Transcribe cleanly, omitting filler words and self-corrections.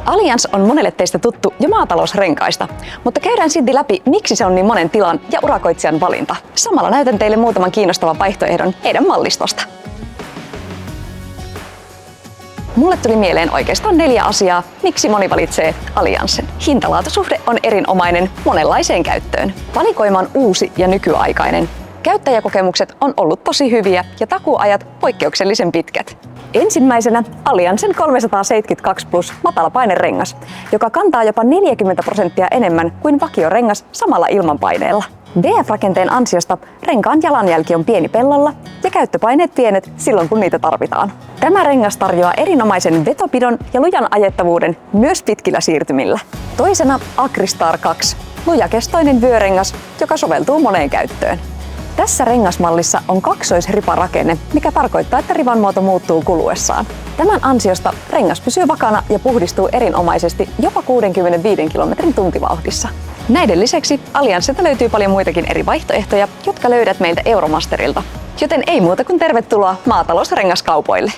Allianz on monelle teistä tuttu jo maatalousrenkaista, mutta käydään silti läpi, miksi se on niin monen tilan ja urakoitsijan valinta. Samalla näytän teille muutaman kiinnostavan vaihtoehdon heidän mallistosta. Mulle tuli mieleen oikeastaan 4 asiaa, miksi moni valitsee Allianzin. Hintalaatusuhde on erinomainen monenlaiseen käyttöön. Valikoima on uusi ja nykyaikainen. Käyttäjäkokemukset on ollut tosi hyviä ja takuuajat poikkeuksellisen pitkät. Ensimmäisenä Allianzin 372 Plus matalapainerengas, joka kantaa jopa 40% enemmän kuin vakiorengas samalla ilmanpaineella. VF-rakenteen ansiosta renkaan jalanjälki on pieni pellolla ja käyttöpaineet pienet silloin kun niitä tarvitaan. Tämä rengas tarjoaa erinomaisen vetopidon ja lujan ajettavuuden myös pitkillä siirtymillä. Toisena Agristar 2, lujakestoinen vyörengas, joka soveltuu moneen käyttöön. Tässä rengasmallissa on kaksoisriparakenne, mikä tarkoittaa, että rivan muoto muuttuu kuluessaan. Tämän ansiosta rengas pysyy vakaana ja puhdistuu erinomaisesti jopa 65 km tuntivauhdissa. Näiden lisäksi Allianzilta löytyy paljon muitakin eri vaihtoehtoja, jotka löydät meiltä Euromasterilta. Joten ei muuta kuin tervetuloa maatalousrengaskaupoille!